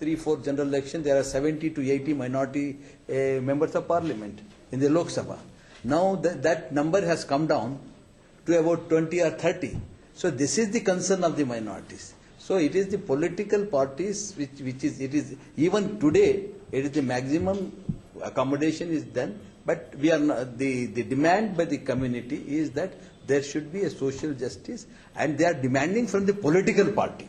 3-4 general election, there are 70 to 80 minority members of parliament in the Lok Sabha. Now that number has come down to about 20 or 30. So this is the concern of the minorities. So it is the political parties which is even today it is the maximum accommodation is done, but we are not, the demand by the community is that there should be a social justice, and they are demanding from the political party.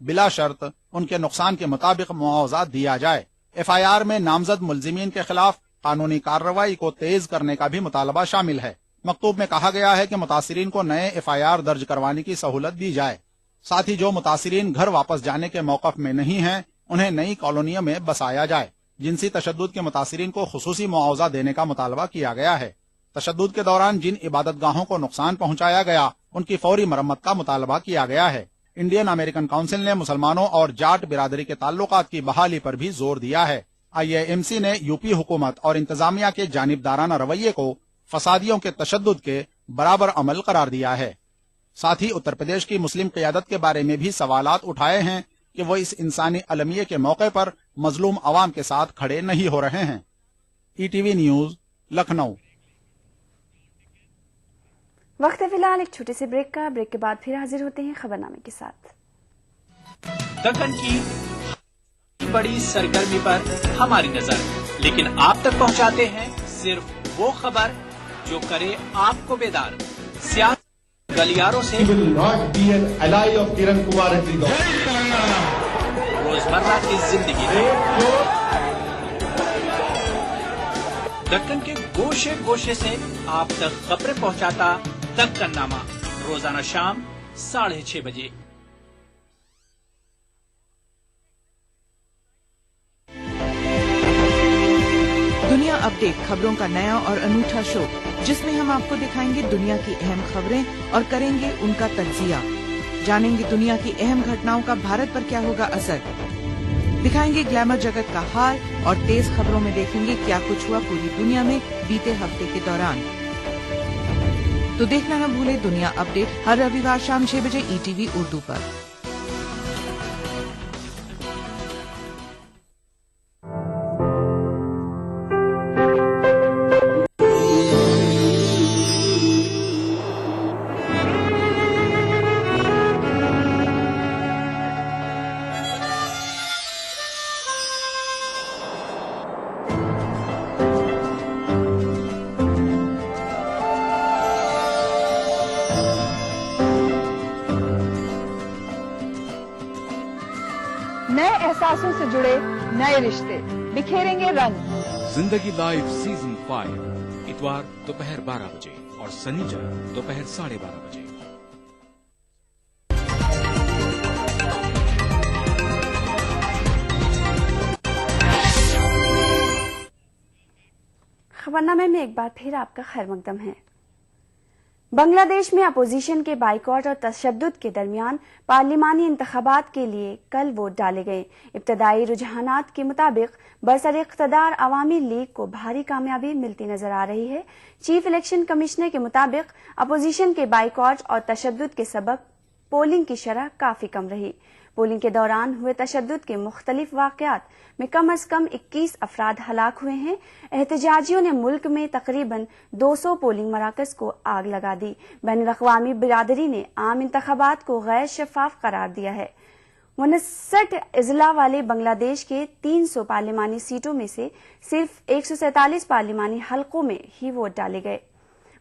بلا شرط ان کے نقصان کے مطابق معاوضہ دیا جائے۔ FIR میں نامزد ملزمین کے خلاف قانونی کارروائی کو تیز کرنے کا بھی مطالبہ شامل ہے۔ مکتوب میں کہا گیا ہے کہ متاثرین کو نئے FIR درج کروانے کی سہولت دی جائے، ساتھ ہی جو متاثرین گھر واپس جانے کے موقف میں نہیں ہیں انہیں نئی کالونیوں میں بسایا جائے۔ جنسی تشدد کے متاثرین کو خصوصی معاوضہ دینے کا مطالبہ کیا گیا ہے۔ تشدد کے دوران جن عبادت گاہوں کو نقصان پہنچایا گیا ان کی فوری مرمت کا مطالبہ کیا گیا ہے۔ انڈین امریکن کونسل نے مسلمانوں اور جاٹ برادری کے تعلقات کی بحالی پر بھی زور دیا ہے۔ IAMC نے UP حکومت اور انتظامیہ کے جانبدارانہ رویے کو فسادیوں کے تشدد کے برابر عمل قرار دیا ہے۔ ساتھ ہی اتر پردیش کی مسلم قیادت کے بارے میں بھی سوالات اٹھائے ہیں کہ وہ اس انسانی المیے کے موقع پر مظلوم عوام کے ساتھ کھڑے نہیں ہو رہے ہیں۔ ETV news, Lucknow. وقت فی الحال ایک چھوٹے سے بریک کا، بریک کے بعد پھر حاضر ہوتے ہیں خبرنامے کے ساتھ۔ دکن کی بڑی سرگرمی پر ہماری نظر، لیکن آپ تک پہنچاتے ہیں صرف وہ خبر جو کرے آپ کو بیدار۔ سیاست گلیاروں سے روزمرہ کی زندگی دکن کے گوشے گوشے سے آپ تک خبریں پہنچاتا دکن نامہ، روزانہ شام 6:30 بجے۔ دنیا اپڈیٹ، خبروں کا نیا اور انوٹھا شو جس میں ہم آپ کو دکھائیں گے دنیا کی اہم خبریں اور کریں گے ان کا تجزیہ، جانیں گے دنیا کی اہم گھٹناؤں کا بھارت پر کیا ہوگا اثر، دکھائیں گے گلیمر جگت کا حال اور تیز خبروں میں دیکھیں گے کیا کچھ ہوا پوری دنیا میں بیتے ہفتے کے دوران۔ تو دیکھنا نہ بھولے دنیا اپڈیٹ ہر رویوار شام 6 بجے ETV اردو پر۔ نئے احساسوں سے جڑے نئے رشتے بکھیریں گے رنگ۔ زندگی لائف سیزن 5 اتوار دوپہر 12 بجے اور سنیچر دوپہر 12:30 بجے۔ خبرنامے میں ایک بار پھر آپ کا خیر مقدم ہے۔ بنگلہ دیش میں اپوزیشن کے بائیکاٹ اور تشدد کے درمیان پارلیمانی انتخابات کے لیے کل ووٹ ڈالے گئے۔ ابتدائی رجحانات کے مطابق برسر اقتدار عوامی لیگ کو بھاری کامیابی ملتی نظر آ رہی ہے۔ چیف الیکشن کمشنر کے مطابق اپوزیشن کے بائیکاٹ اور تشدد کے سبب پولنگ کی شرح کافی کم رہی۔ پولنگ کے دوران ہوئے تشدد کے مختلف واقعات میں کم از کم 21 افراد ہلاک ہوئے ہیں۔ احتجاجیوں نے ملک میں تقریباً 200 پولنگ مراکز کو آگ لگا دی۔ بین الاقوامی برادری نے عام انتخابات کو غیر شفاف قرار دیا ہے۔ 59 اضلاع والے بنگلہ دیش کے 300 پارلیمانی سیٹوں میں سے صرف 147 پارلیمانی حلقوں میں ہی ووٹ ڈالے گئے۔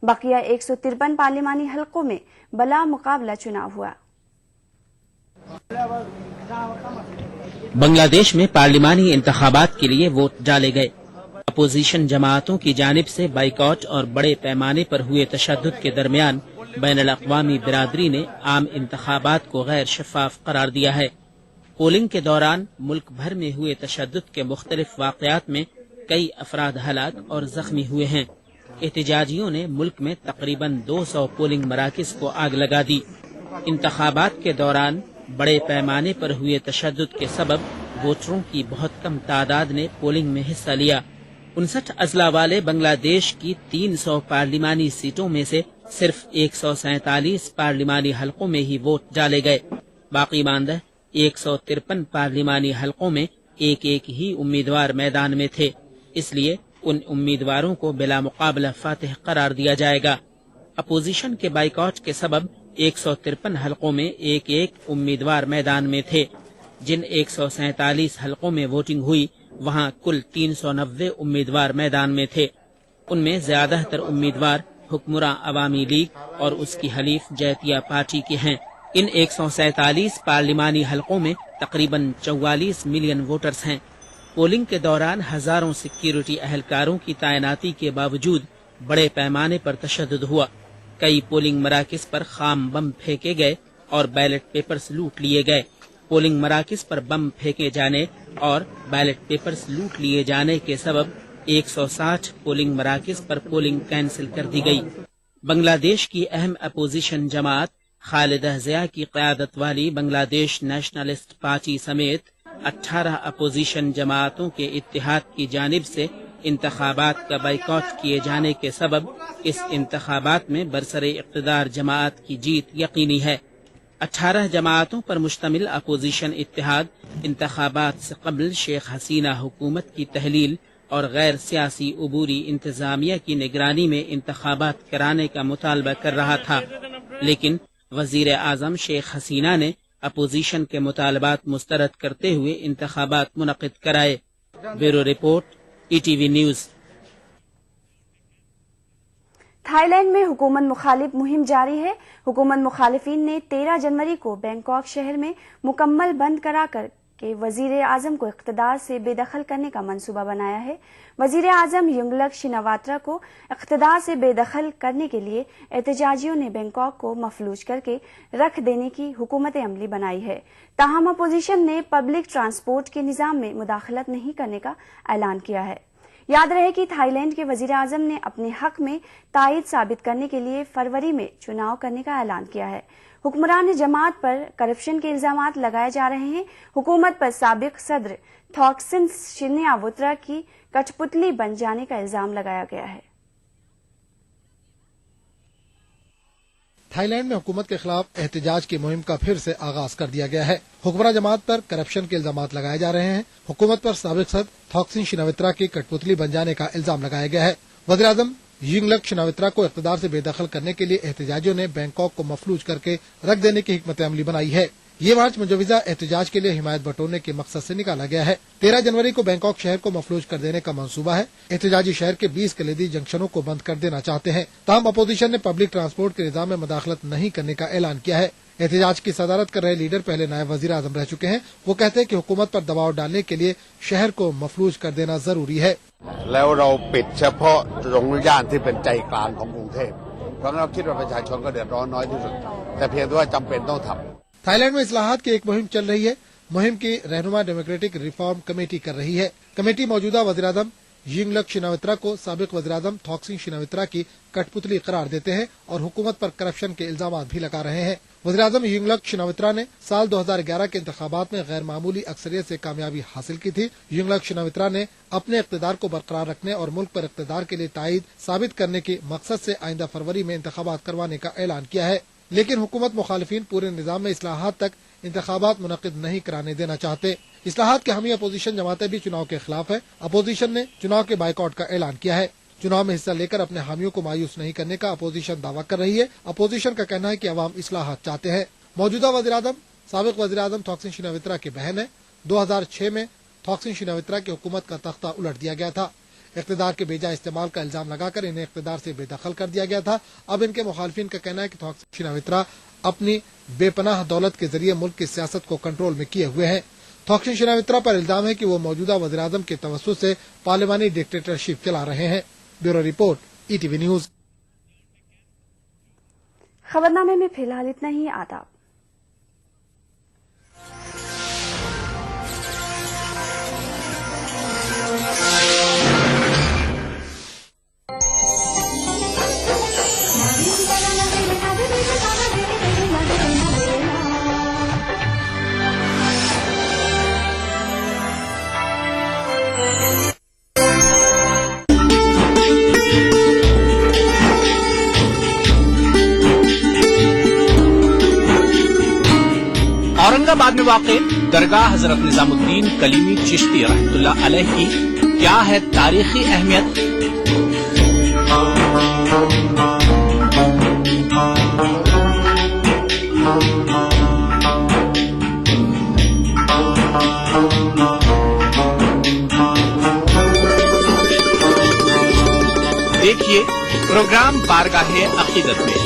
بقیہ 153 پارلیمانی حلقوں میں بلا مقابلہ چناؤ ہوا۔ بنگلہ دیش میں پارلیمانی انتخابات کے لیے ووٹ ڈالے گئے۔ اپوزیشن جماعتوں کی جانب سے بائیکاٹ اور بڑے پیمانے پر ہوئے تشدد کے درمیان بین الاقوامی برادری نے عام انتخابات کو غیر شفاف قرار دیا ہے۔ پولنگ کے دوران ملک بھر میں ہوئے تشدد کے مختلف واقعات میں کئی افراد ہلاک اور زخمی ہوئے ہیں۔ احتجاجیوں نے ملک میں تقریباً 200 پولنگ مراکز کو آگ لگا دی۔ انتخابات کے دوران بڑے پیمانے پر ہوئے تشدد کے سبب ووٹروں کی بہت کم تعداد نے پولنگ میں حصہ لیا۔ 59 اضلاع والے بنگلہ دیش کی 300 پارلیمانی سیٹوں میں سے صرف 147 پارلیمانی حلقوں میں ہی ووٹ ڈالے گئے۔ باقی ماندہ 153 پارلیمانی حلقوں میں ایک ہی امیدوار میدان میں تھے، اس لیے ان امیدواروں کو بلا مقابلہ فاتح قرار دیا جائے گا۔ اپوزیشن کے بائیکاٹ کے سبب 153 حلقوں میں ایک امیدوار میدان میں تھے۔ جن 147 حلقوں میں ووٹنگ ہوئی وہاں کل 390 امیدوار میدان میں تھے۔ ان میں زیادہ تر امیدوار حکمراں عوامی لیگ اور اس کی حلیف جیتیہ پارٹی کے ہیں۔ ان 147 پارلیمانی حلقوں میں تقریباً 44 ملین ووٹرز ہیں۔ پولنگ کے دوران ہزاروں سیکیورٹی اہلکاروں کی تعیناتی کے باوجود بڑے پیمانے پر تشدد ہوا۔ کئی پولنگ مراکز پر خام بم پھینکے گئے اور بیلٹ پیپرز لوٹ لیے گئے۔ پولنگ مراکز پر بم پھینکے جانے اور بیلٹ پیپرز لوٹ لیے جانے کے سبب 160 پولنگ مراکز پر پولنگ کینسل کر دی گئی۔ بنگلہ دیش کی اہم اپوزیشن جماعت خالدہ ضیاء کی قیادت والی بنگلہ دیش نیشنلسٹ پارٹی سمیت 18 اپوزیشن جماعتوں کے اتحاد کی جانب سے انتخابات کا بائیکاٹ کیے جانے کے سبب اس انتخابات میں برسر اقتدار جماعت کی جیت یقینی ہے۔ 18 جماعتوں پر مشتمل اپوزیشن اتحاد انتخابات سے قبل شیخ حسینہ حکومت کی تحلیل اور غیر سیاسی عبوری انتظامیہ کی نگرانی میں انتخابات کرانے کا مطالبہ کر رہا تھا، لیکن وزیر اعظم شیخ حسینہ نے اپوزیشن کے مطالبات مسترد کرتے ہوئے انتخابات منعقد کرائے۔ Bureau report ETV news. Thailand میں حکومت مخالف مہم جاری ہے۔ حکومت مخالفین نے 13 جنوری کو بینکاک شہر میں مکمل بند کرا کر کے وزیر اعظم کو اقتدار سے بے دخل کرنے کا منصوبہ بنایا ہے۔ وزیر اعظم ینگلک شناواترا کو اقتدار سے بے دخل کرنے کے لیے احتجاجیوں نے بینکاک کو مفلوج کر کے رکھ دینے کی حکمت عملی بنائی ہے۔ تاہم اپوزیشن نے پبلک ٹرانسپورٹ کے نظام میں مداخلت نہیں کرنے کا اعلان کیا ہے۔ یاد رہے کہ تھائی لینڈ کے وزیر اعظم نے اپنے حق میں تائید ثابت کرنے کے لیے فروری میں چناؤ کرنے کا اعلان کیا ہے۔ حکمران جماعت پر کرپشن کے الزامات لگائے جا رہے ہیں۔ حکومت پر سابق صدر تھاکسن شناواترا کی کٹھ پتلی بن جانے کا الزام لگایا گیا ہے۔ تھائی لینڈ میں حکومت کے خلاف احتجاج کی مہم کا پھر سے آغاز کر دیا گیا ہے۔ حکمراں جماعت پر کرپشن کے الزامات لگائے جا رہے ہیں۔ حکومت پر سابق صدر تھاکسن شناواترا کی کٹھ پتلی بن جانے کا الزام لگایا گیا ہے۔ وزیر اعظم ینگلک شناواترا کو اقتدار سے بے دخل کرنے کے لیے احتجاجیوں نے بینکاک کو مفلوج کر کے رکھ دینے کی حکمت عملی بنائی ہے۔ یہ مارچ مجوزہ احتجاج کے لیے حمایت بٹورنے کے مقصد سے نکالا گیا ہے۔ 13 جنوری کو بینکاک شہر کو مفلوج کر دینے کا منصوبہ ہے۔ احتجاجی شہر کے 20 کلیدی جنکشنوں کو بند کر دینا چاہتے ہیں۔ تاہم اپوزیشن نے پبلک ٹرانسپورٹ کے نظام میں مداخلت نہیں کرنے کا اعلان کیا ہے۔ احتجاج کی صدارت کر رہے لیڈر پہلے نائب وزیر اعظم رہ چکے ہیں۔ وہ کہتے ہیں کہ حکومت پر دباؤ ڈالنے کے لیے شہر کو مفلوج کر دینا ضروری ہے۔ تھائی لینڈ میں اصلاحات کی ایک مہم چل رہی ہے۔ مہم کی رہنما ڈیموکریٹک ریفارم کمیٹی کر رہی ہے۔ کمیٹی موجودہ وزیر اعظم ینگلک شناواترا کو سابق وزیر اعظم تھاکسن شناواترا کی کٹھ پتلی قرار دیتے ہیں اور حکومت پر کرپشن کے الزامات بھی لگا رہے ہیں۔ وزیر اعظم ینگلک شناواترا نے سال 2011 کے انتخابات میں غیر معمولی اکثریت سے کامیابی حاصل کی تھی۔ ینگلک شناواترا نے اپنے اقتدار کو برقرار رکھنے اور ملک پر اقتدار کے لیے تائید ثابت کرنے کے مقصد سے آئندہ فروری میں انتخابات کروانے کا اعلان کیا ہے، لیکن حکومت مخالفین پورے نظام میں اصلاحات تک انتخابات منعقد نہیں کرانے دینا چاہتے۔ اصلاحات کے حامی اپوزیشن جماعتیں بھی چناؤ کے خلاف ہے۔ اپوزیشن نے چناؤ کے بائیکاٹ کا اعلان کیا ہے۔ چناؤ میں حصہ لے کر اپنے حامیوں کو مایوس نہیں کرنے کا اپوزیشن دعویٰ کر رہی ہے۔ اپوزیشن کا کہنا ہے کہ عوام اصلاحات چاہتے ہیں۔ موجودہ وزیر اعظم سابق وزیر اعظم تھاکسن شناواترا کی بہن ہے۔ 2006 میں تھاکسن شناواترا کی حکومت کا تختہ الٹ دیا گیا تھا۔ اقتدار کے بے جا استعمال کا الزام لگا کر انہیں اقتدار سے بے دخل کر دیا گیا تھا۔ اب ان کے مخالفین کا کہنا ہے کہ تھاکسن شناواترا اپنی بے پناہ دولت کے ذریعے ملک کی سیاست کو کنٹرول میں کیے ہوئے ہیں۔ تھاکسن شناواترا پر الزام ہے کہ وہ موجودہ وزیر اعظم کے توسط سے پارلیمانی ڈکٹیٹرشپ چلا رہے ہیں۔ Bureau report ETV news. خبرنامے میں فی الحال اتنا ہی۔ آداب۔ اورنگ آباد میں واقع درگاہ حضرت نظام الدین کلیمی چشتی رحمۃ اللہ علیہ کی کیا ہے تاریخی اہمیت؟ دیکھیے پروگرام بارگاہ عقیدت میں۔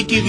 ETV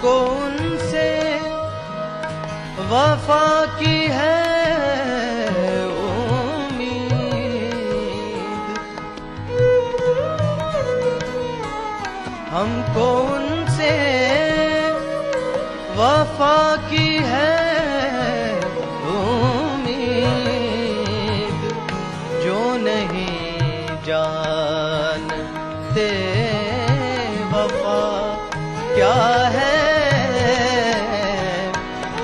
کو ان سے وفا کی ہے امید، ہم کو ان سے وفا کی ہے امید، جو نہیں جانتے وفا کیا ہے،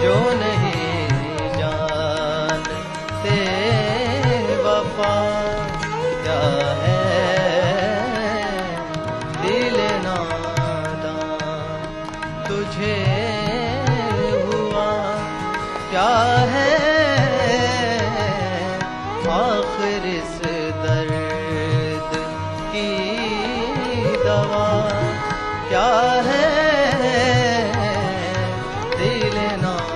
جو نہیں جانتے وفا کیا ہے، دل ناداں تجھے ہوا کیا ہے، آخر اس درد کی دوا کیا ہے، دل ناداں۔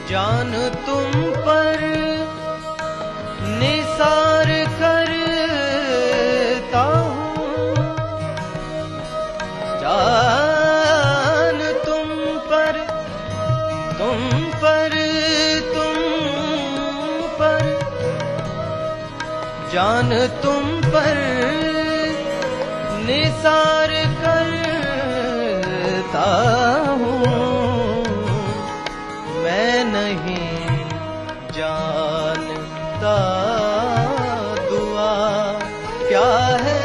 جان تم پر نثار کرتا ہوں، جان تم پر جان تم پر نثار کرتا ہوں، میں نہیں جانتا دعا کیا ہے،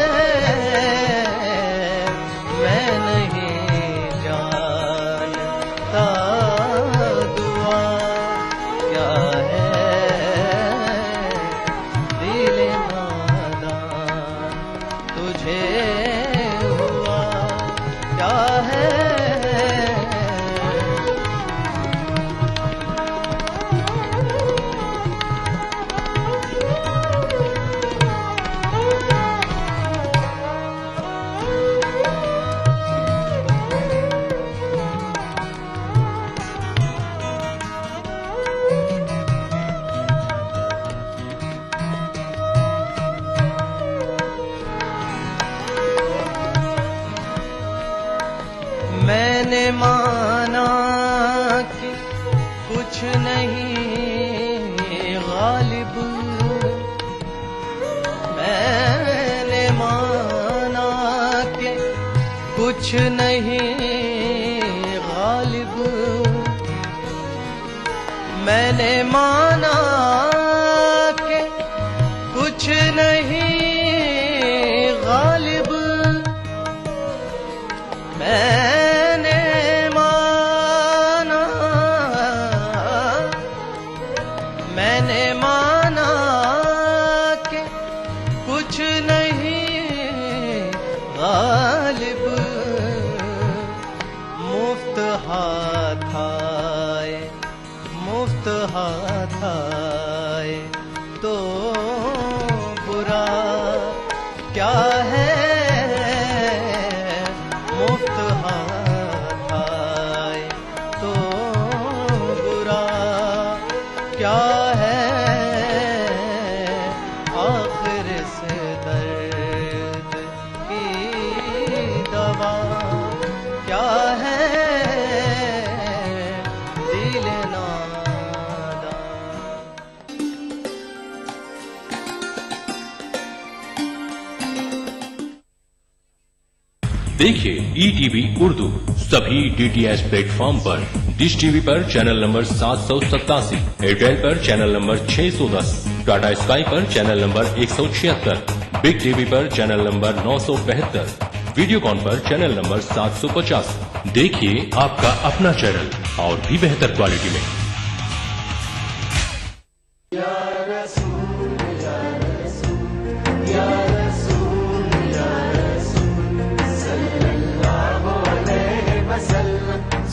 میں نہیں جانتا دعا کیا ہے، دل ناداں تجھے ہوا کیا ہے، میں نے مانا کہ کچھ نہیں غالب، میں نے مانا کہ کچھ نہیں غالب، میں نے مانا کہ کچھ نہیں غالب، میں نے مانا کہ کچھ نہیں غالب، مفت ہاتھ آئے تو برا کیا ہے، مفت ہاتھ آئے تو برا کیا ہے، آخر سے درد کی دوا کیا ہے، دل ناداں۔ دیکھیے ETV اردو سبھی DTH پلیٹ فارم پر، ڈش ٹی وی پر چینل نمبر 787، ایئرٹیل پر چینل نمبر 610، ٹاٹا اسکائی پر channel number 176، Big TV پر چینل نمبر 972، ویڈیو کون پر چینل نمبر 750۔ دیکھیے آپ کا اپنا چینل اور بھی بہتر کوالٹی میں۔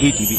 ATV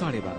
12:30